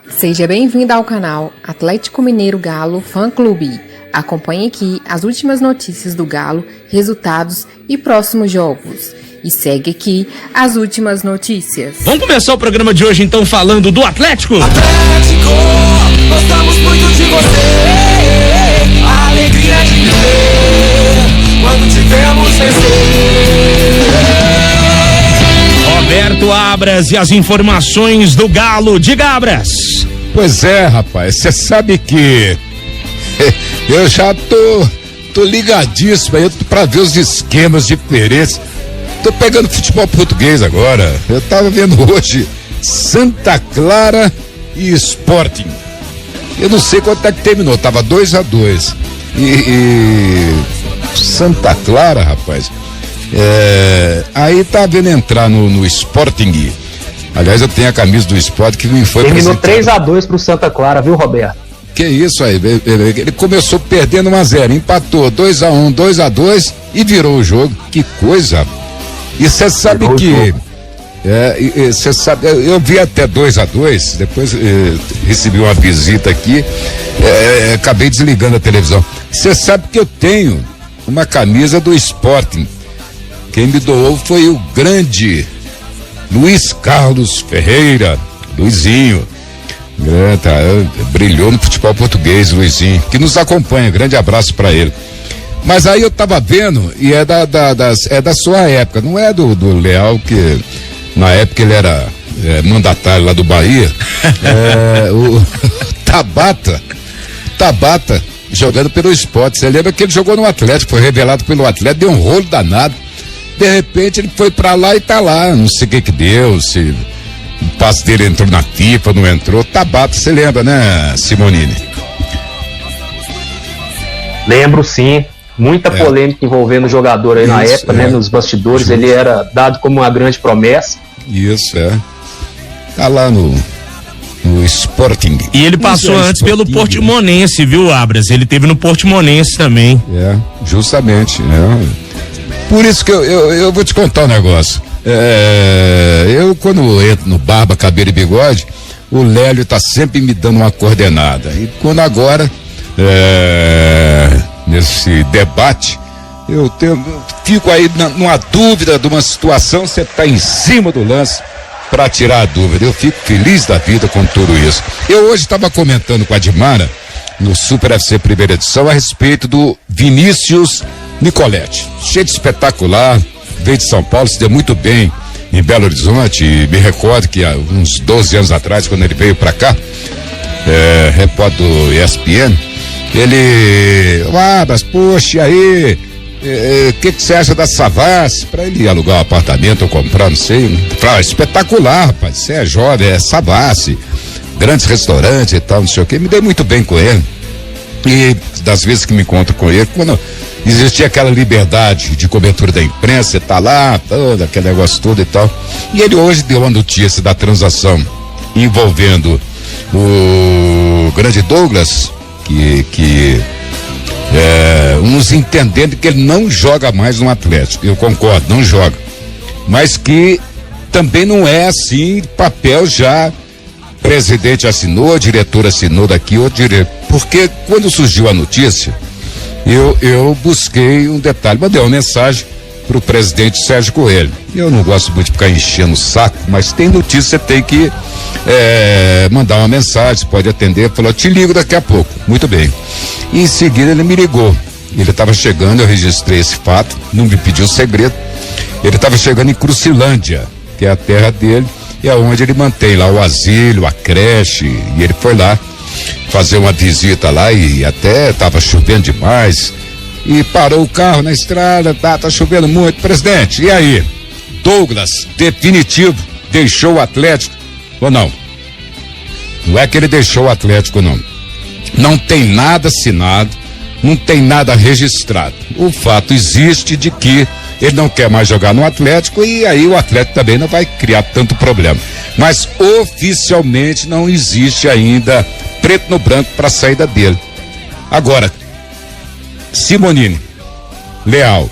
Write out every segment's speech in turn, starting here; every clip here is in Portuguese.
Seja bem-vindo ao canal Atlético Mineiro Galo Fã Clube. Acompanhe aqui as últimas notícias do Galo, resultados e próximos jogos. E segue aqui as últimas notícias. Vamos começar o programa de hoje então falando do Atlético? Atlético, gostamos muito de você. A alegria de viver quando tivemos vencer. Roberto Abras e as informações do Galo. Diga, Abras. Pois é, rapaz, você sabe que eu já tô ligadíssimo aí pra ver os esquemas diferentes. Tô pegando futebol português agora. Eu tava vendo hoje Santa Clara e Sporting. Eu não sei quanto é que terminou, tava 2-2. E Santa Clara, rapaz, aí tá vendo entrar no Sporting. Aliás, eu tenho a camisa do Sporting que me foi terminou 3-2 pro Santa Clara, viu, Roberto? Que isso aí, ele começou perdendo 1-0, empatou 2-1, 2-2 e virou o jogo. Que coisa. E você sabe que você sabe, eu vi até 2-2, depois recebi uma visita aqui, acabei desligando a televisão. Você sabe que eu tenho uma camisa do Sporting. Quem me doou foi o grande Luiz Carlos Ferreira, Luizinho. Brilhou no futebol português, Luizinho, que nos acompanha. Grande abraço pra ele. Mas aí eu tava vendo, e é da sua época, não é do Leal, que na época ele era mandatário lá do Bahia. O Tabata jogando pelo Sport. Você lembra que ele jogou no Atlético, foi revelado pelo Atlético, deu um rolo danado. De repente ele foi pra lá e tá lá, não sei o que deu, se o passe dele entrou na FIFA, não entrou. Tabata, você lembra, né, Simonini? Lembro sim, muita polêmica envolvendo o jogador aí na época, né, nos bastidores. Ele era dado como uma grande promessa. Isso, tá lá no Sporting. E ele passou antes pelo Portimonense, viu, Abras? Ele teve no Portimonense também. Justamente, Por isso que eu vou te contar um negócio. Eu, quando entro no Barba, Cabelo e Bigode, o Lélio tá sempre me dando uma coordenada. E quando agora, nesse debate, eu fico aí numa dúvida de uma situação, você tá em cima do lance para tirar a dúvida. Eu fico feliz da vida com tudo isso. Eu hoje estava comentando com a Dimara, no Super FC Primeira Edição, a respeito do Vinícius Nicoletti. Cheio de espetacular, veio de São Paulo, se deu muito bem em Belo Horizonte. E me recordo que há uns 12 anos atrás, quando ele veio pra cá, repórter do ESPN, ele, Abras, poxa, e aí, o que você acha da Savassi? Pra ele alugar um apartamento ou comprar, não sei. Espetacular, rapaz, você é jovem, é Savassi, grandes restaurantes e tal, não sei o que. Me dei muito bem com ele. E das vezes que me encontro com ele, quando existia aquela liberdade de cobertura da imprensa, tá lá, todo aquele negócio todo e tal. E ele hoje deu uma notícia da transação envolvendo o grande Douglas, que uns entendendo que ele não joga mais no Atlético. Eu concordo, não joga. Mas que também não é assim, papel já. Presidente assinou, diretor assinou daqui, porque quando surgiu a notícia, eu busquei um detalhe, mandei uma mensagem pro presidente Sérgio Coelho. Eu não gosto muito de ficar enchendo o saco, mas tem notícia, você tem que mandar uma mensagem, você pode atender. Falou, te ligo daqui a pouco. Muito bem. E em seguida ele me ligou. Ele estava chegando, eu registrei esse fato, não me pediu segredo. Ele estava chegando em Crucilândia, que é a terra dele, e é onde ele mantém lá o asilo, a creche, e ele foi lá fazer uma visita lá e até estava chovendo demais e parou o carro na estrada, tá chovendo muito. Presidente, e aí? Douglas, definitivo, deixou o Atlético ou não? Não é que ele deixou o Atlético, não. Não tem nada assinado, não tem nada registrado. O fato existe de que ele não quer mais jogar no Atlético e aí o Atlético também não vai criar tanto problema. Mas oficialmente não existe ainda preto no branco para a saída dele. Agora, Simonini, Leal,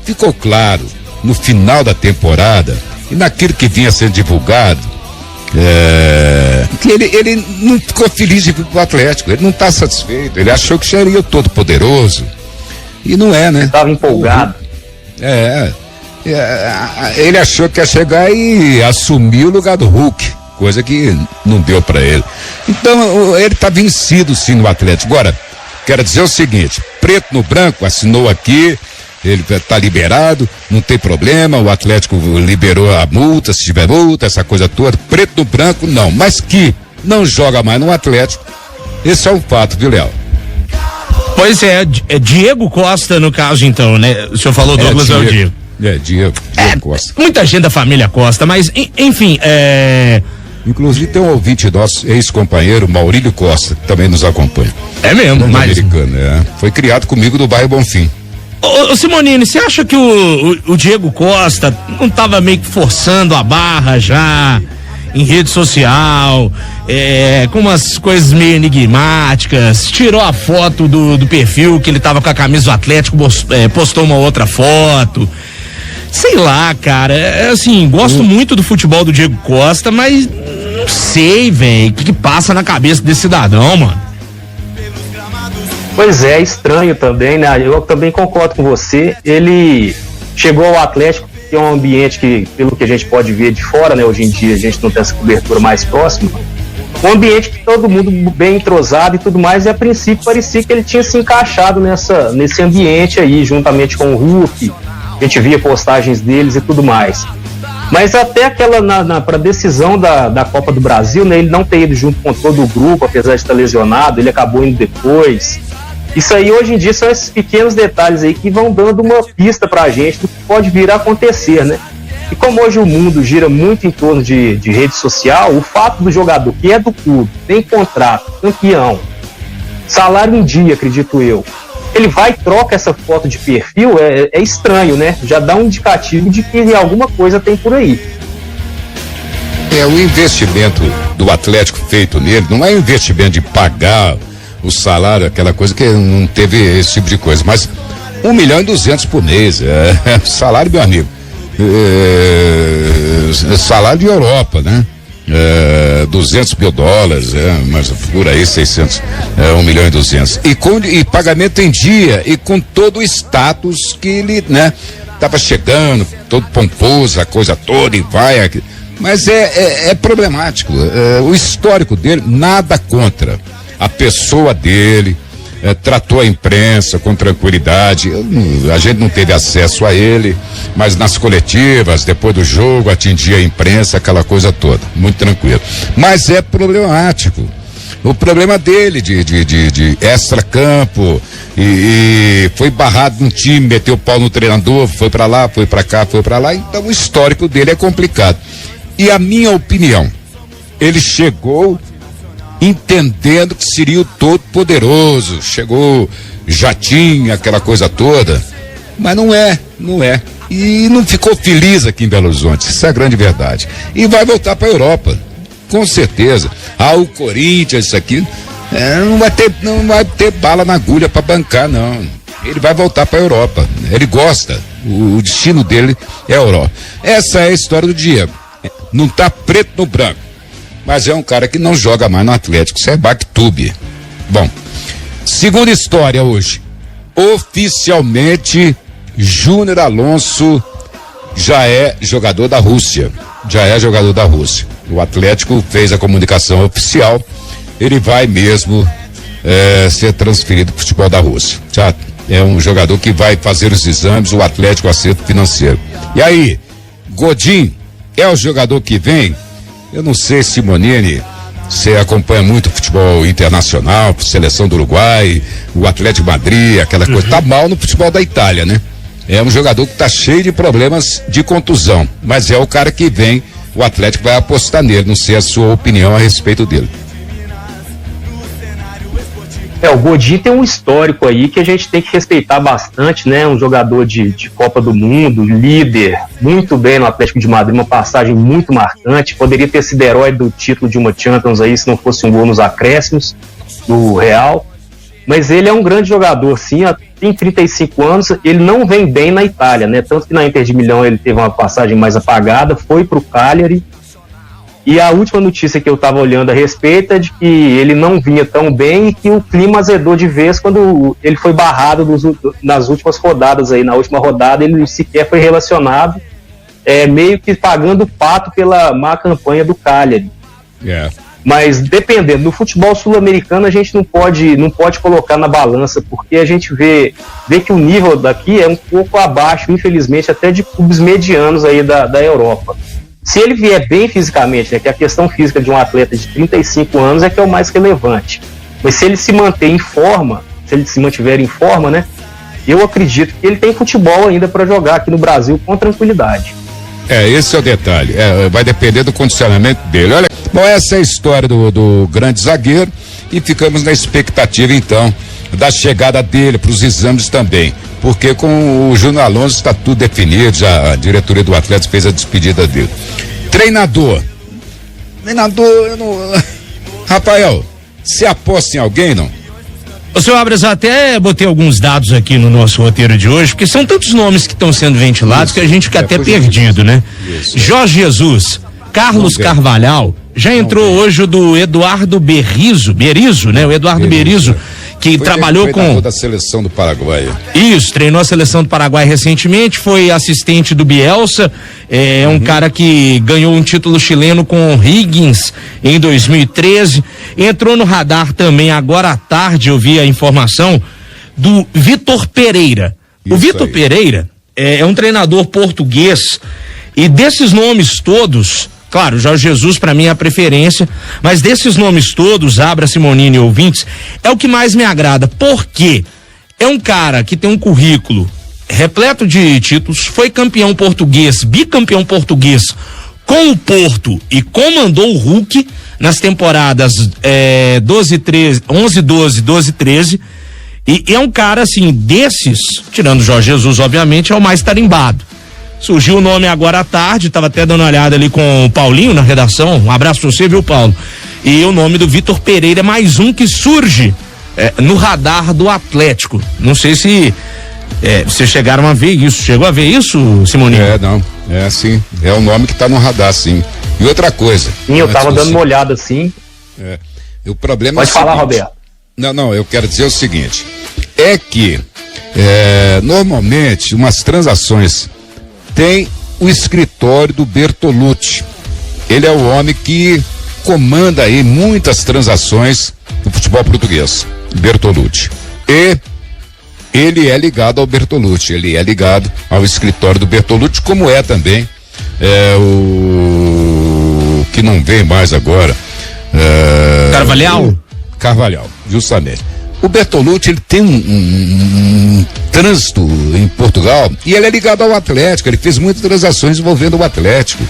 ficou claro no final da temporada e naquilo que vinha sendo divulgado Que ele não ficou feliz de vir pro Atlético, ele não está satisfeito, ele achou que seria o todo poderoso e não é, né? Estava empolgado. Ele achou que ia chegar e assumir o lugar do Hulk, coisa que não deu para ele. Então ele tá vencido sim no Atlético. Agora, quero dizer o seguinte, preto no branco, assinou aqui, ele tá liberado, não tem problema, o Atlético liberou a multa, se tiver multa, essa coisa toda, preto no branco não, mas que não joga mais no Atlético, esse é um fato, viu, Léo? Pois é Diego Costa no caso então, né? O senhor falou Douglas, é o Diego. Diego Costa. Muita gente da família Costa, mas enfim, Inclusive tem um ouvinte nosso, ex-companheiro, Maurílio Costa, que também nos acompanha. É mesmo, mas... americano, foi criado comigo no bairro Bonfim. Ô Simonini, você acha que o Diego Costa não tava meio que forçando a barra já em rede social, com umas coisas meio enigmáticas, tirou a foto do perfil que ele tava com a camisa do Atlético, postou uma outra foto, sei lá, cara, assim, gosto muito do futebol do Diego Costa, mas não sei, velho, o que passa na cabeça desse cidadão, mano. Pois é, estranho também, né? Eu também concordo com você. Ele chegou ao Atlético, que é um ambiente que, pelo que a gente pode ver de fora, né? Hoje em dia a gente não tem essa cobertura mais próxima. Um ambiente que todo mundo bem entrosado e tudo mais, e a princípio parecia que ele tinha se encaixado nesse ambiente aí, juntamente com o Hulk. A gente via postagens deles e tudo mais. Mas até aquela, para decisão da Copa do Brasil, né? Ele não ter ido junto com todo o grupo, apesar de estar lesionado, ele acabou indo depois. Isso aí, hoje em dia, são esses pequenos detalhes aí que vão dando uma pista pra gente do que pode vir a acontecer, né? E como hoje o mundo gira muito em torno de rede social, o fato do jogador que é do clube, tem contrato, campeão, salário em dia, acredito eu, ele vai e troca essa foto de perfil, é estranho, né? Já dá um indicativo de que alguma coisa tem por aí. O investimento do Atlético feito nele não é um investimento de pagar o salário, aquela coisa que não teve esse tipo de coisa, mas 1.200.000 por mês, salário, meu amigo, salário de Europa, né? $200 mil, mas por aí 600, 1.200.000 e pagamento em dia e com todo o status que ele, né, tava chegando, todo pomposo, a coisa toda e vai, mas é problemático, o histórico dele, nada contra a pessoa dele, tratou a imprensa com tranquilidade, a gente não teve acesso a ele, mas nas coletivas, depois do jogo, atingia a imprensa, aquela coisa toda, muito tranquilo. Mas é problemático. O problema dele de extra-campo e foi barrado num time, meteu o pau no treinador, foi pra lá, foi pra cá, foi pra lá, então o histórico dele é complicado. E a minha opinião, ele chegou entendendo que seria o todo poderoso, chegou jatinho, aquela coisa toda, mas não é, e não ficou feliz aqui em Belo Horizonte, isso é a grande verdade, e vai voltar para a Europa, com certeza. O Corinthians, isso aqui, não vai ter bala na agulha para bancar, não, ele vai voltar para a Europa, ele gosta, o destino dele é a Europa. Essa é a história do Diego, não tá preto no branco, mas é um cara que não joga mais no Atlético, isso é Bactube. Bom, segunda história hoje, oficialmente Júnior Alonso já é jogador da Rússia, o Atlético fez a comunicação oficial, ele vai mesmo ser transferido para o futebol da Rússia, já é um jogador que vai fazer os exames, o Atlético acerto financeiro. E aí, Godin é o jogador que vem? Eu não sei, Simonini, você acompanha muito o futebol internacional, seleção do Uruguai, o Atlético Madrid, aquela coisa, tá mal no futebol da Itália, né? É um jogador que tá cheio de problemas de contusão, mas é o cara que vem, o Atlético vai apostar nele, não sei a sua opinião a respeito dele. O Godin tem um histórico aí que a gente tem que respeitar bastante, né? Um jogador de Copa do Mundo, líder, muito bem no Atlético de Madrid, uma passagem muito marcante, poderia ter sido herói do título de uma Champions aí, se não fosse um gol nos acréscimos do Real, mas ele é um grande jogador, sim, tem 35 anos, ele não vem bem na Itália, né? Tanto que na Inter de Milão ele teve uma passagem mais apagada, foi pro Cagliari, E a última notícia que eu estava olhando a respeito é de que ele não vinha tão bem e que o clima azedou de vez quando ele foi barrado nas últimas rodadas aí. Na última rodada ele sequer foi relacionado, meio que pagando o pato pela má campanha do Cagliari. Mas dependendo, no futebol sul-americano a gente não pode colocar na balança, porque a gente vê que o nível daqui é um pouco abaixo, infelizmente, até de clubes medianos aí da Europa. Se ele vier bem fisicamente, né, que a questão física de um atleta de 35 anos é que é o mais relevante. Mas se ele se manter em forma, se ele se mantiver em forma, né, eu acredito que ele tem futebol ainda para jogar aqui no Brasil com tranquilidade. Esse é o detalhe. Vai depender do condicionamento dele. Olha, bom, essa é a história do grande zagueiro e ficamos na expectativa, então, da chegada dele para os exames também. Porque com o Júnior Alonso está tudo definido, já a diretoria do Atlético fez a despedida dele. Treinador, eu não... Rafael, você aposta em alguém, não? Ô, senhor Abras, até botei alguns dados aqui no nosso roteiro de hoje, porque são tantos nomes que estão sendo ventilados que a gente fica até perdido, né? Jorge Jesus, Carlos Carvalhal, já entrou hoje o do Eduardo Berizzo, né? O Eduardo Berizzo, que trabalhou com da seleção do Paraguai. Isso, treinou a seleção do Paraguai recentemente, foi assistente do Bielsa, um cara que ganhou um título chileno com o Higgins em 2013. Entrou no radar também agora à tarde, eu vi a informação do Vitor Pereira. O Vitor Pereira é um treinador português, e desses nomes todos, claro, Jorge Jesus para mim é a preferência, mas desses nomes todos, Abra, Simonini e ouvintes, é o que mais me agrada, porque é um cara que tem um currículo repleto de títulos, foi campeão português, bicampeão português com o Porto e comandou o Hulk nas temporadas 11, 12, 12, 13, e é um cara assim, desses, tirando o Jorge Jesus obviamente, é o mais tarimbado. Surgiu o nome agora à tarde, estava até dando uma olhada ali com o Paulinho na redação, um abraço pra você, viu, Paulo? E o nome do Vitor Pereira é mais um que surge no radar do Atlético. Não sei se vocês chegaram a ver isso. Chegou a ver isso, Simoninho? Não, sim, é o nome que tá no radar, sim. E outra coisa. Sim, eu tava dando uma olhada, sim. O problema Pode falar, Roberto. Não, eu quero dizer o seguinte, é que normalmente umas transações tem o escritório do Bertolucci. Ele é o homem que comanda aí muitas transações no futebol português, Bertolucci. E ele é ligado ao Bertolucci, ele é ligado ao escritório do Bertolucci, como é também o que não vem mais agora. Carvalhal, justamente. O Bertolucci, ele tem um trânsito em Portugal e ele é ligado ao Atlético, ele fez muitas transações envolvendo o Atlético.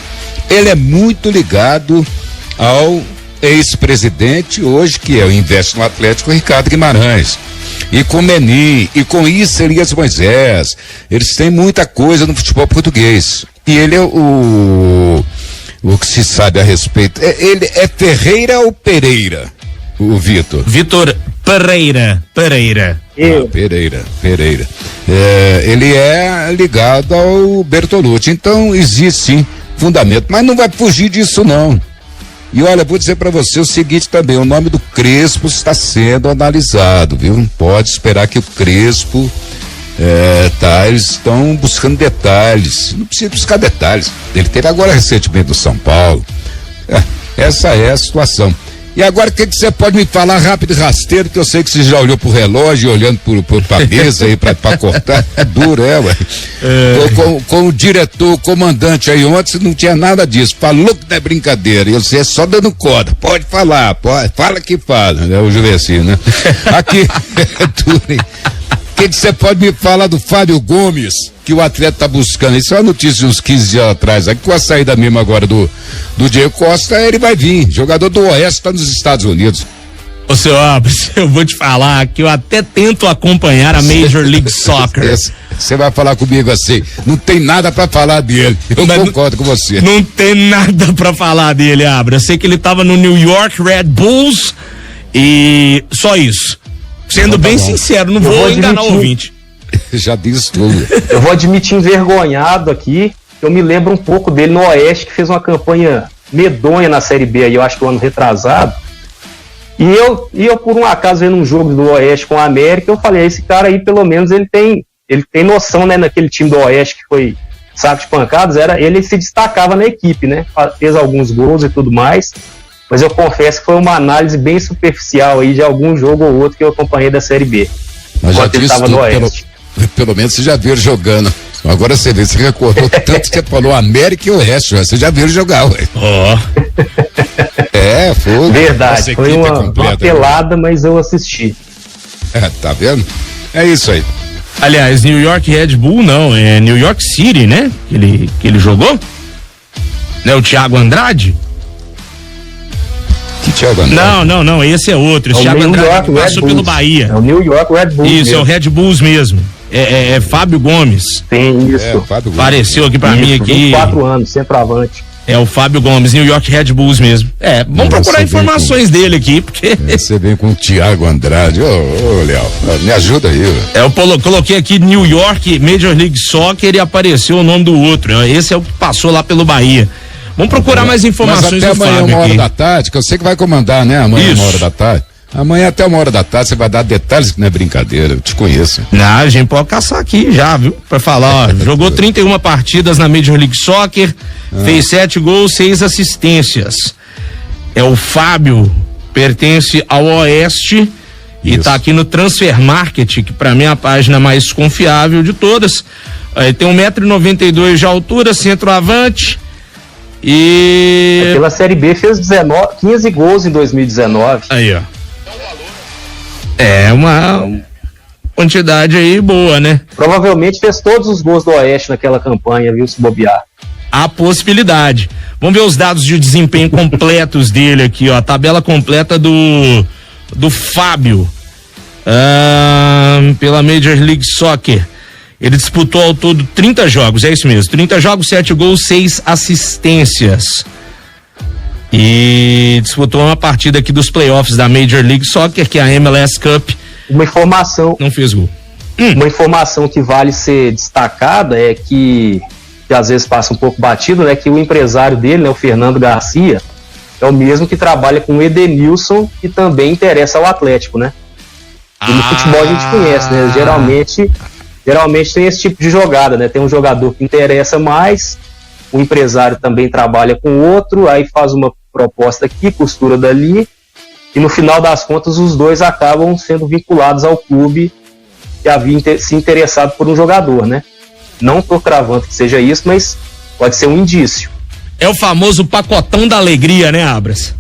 Ele é muito ligado ao ex-presidente hoje, que investe no Atlético, Ricardo Guimarães. E com Menin, e com isso Elias Moisés. Eles têm muita coisa no futebol português. E ele é o que se sabe a respeito. Ele é Ferreira ou Pereira? O Vitor Pereira. Pereira. Ele é ligado ao Bertolucci. Então existe sim fundamento, mas não vai fugir disso não. E olha, vou dizer para você o seguinte também, o nome do Crespo está sendo analisado, viu? Pode esperar que o Crespo eles estão buscando detalhes, não precisa buscar detalhes. Ele teve agora recentemente do São Paulo. Essa é a situação. E agora o que você pode me falar rápido e rasteiro, que eu sei que você já olhou pro relógio, olhando pra mesa aí pra cortar, é duro, ué. Com o diretor, o comandante aí ontem, não tinha nada disso, falou que não é brincadeira, e você é só dando corda, pode falar, fala que fala, né, o Juvencino, né? Aqui, é duro, hein? O que você pode me falar do Fábio Gomes, que o atleta tá buscando? Isso é uma notícia de uns 15 dias atrás, aqui com a saída mesmo agora do Diego Costa, ele vai vir, jogador do Oeste, tá nos Estados Unidos. Ô, seu Abras, eu vou te falar que eu até tento acompanhar a Major League Soccer. Você vai falar comigo assim, não tem nada pra falar dele, eu concordo com você. Não tem nada pra falar dele, Abras. Eu sei que ele tava no New York Red Bulls e só isso. Sendo bem sincero, não vou enganar o ouvinte. Já diz tudo. Eu vou admitir envergonhado aqui, eu me lembro um pouco dele no Oeste, que fez uma campanha medonha na Série B aí, eu acho que o ano retrasado. E eu por um acaso vendo um jogo do Oeste com a América, eu falei, esse cara aí pelo menos ele tem noção, né, naquele time do Oeste que foi saco de pancadas, ele se destacava na equipe, né, fez alguns gols e tudo mais, mas eu confesso que foi uma análise bem superficial aí de algum jogo ou outro que eu acompanhei da Série B, enquanto ele estava no Oeste. Pelo menos você já viu ele jogando. Agora você vê, você recordou tanto que você falou América e Oeste, você já viu ele jogar, ué. Foi. Verdade, foi uma pelada, mas eu assisti. Tá vendo? É isso aí. Aliás, New York Red Bull não, é New York City, né? Que ele jogou? Não é o Thiago Andrade? Que Thiago Andrade? Não, esse é outro. Esse Thiago Andrade que passou pelo Bahia. É o New York Red Bull. Isso, mesmo. É o Red Bulls mesmo. É Fábio Gomes. Tem isso. Fábio Gomes. Apareceu aqui pra mim aqui. 24 anos, centroavante. É o Fábio Gomes, New York Red Bulls mesmo. Vamos procurar informações dele aqui, porque... Você vem com o Thiago Andrade. Ô, Léo, me ajuda aí. Eu coloquei aqui New York Major League Soccer e apareceu o nome do outro. Esse é o que passou lá pelo Bahia. Vamos procurar mais informações do Fábio. Mas até amanhã, 1h aqui. da tarde, que eu sei que vai comandar, né? Amanhã, 1h da tarde. Amanhã até 1h da tarde você vai dar detalhes que não é brincadeira, eu te conheço. Não, a gente pode caçar aqui já, viu? Pra falar, ó, jogou 31 partidas na Major League Soccer, fez 7 gols, 6 assistências. É o Fábio, pertence ao Oeste e tá aqui no Transfer Market, que pra mim é a página mais confiável de todas. Ele tem 1,92 m de altura, centroavante. E pela Série B fez 15 gols em 2019. Aí, ó. É uma quantidade aí boa, né? Provavelmente fez todos os gols do Oeste naquela campanha, viu, se bobear. A possibilidade. Vamos ver os dados de desempenho completos dele aqui, ó. A tabela completa do Fábio. Pela Major League Soccer. Ele disputou ao todo 30 jogos, é isso mesmo. 30 jogos, 7 gols, 6 assistências. E disputou uma partida aqui dos playoffs da Major League Soccer, que é a MLS Cup. Uma informação. Não fez gol. Uma informação que vale ser destacada é que às vezes passa um pouco batido, né? Que o empresário dele, né, o Fernando Garcia, é o mesmo que trabalha com o Edenilson, que também interessa ao Atlético, né? E no futebol a gente conhece, né? Geralmente tem esse tipo de jogada, né? Tem um jogador que interessa mais, o empresário também trabalha com outro, aí faz uma proposta aqui, costura dali, e no final das contas os dois acabam sendo vinculados ao clube que havia se interessado por um jogador, né? Não tô cravando que seja isso, mas pode ser um indício. É o famoso pacotão da alegria, né, Abras?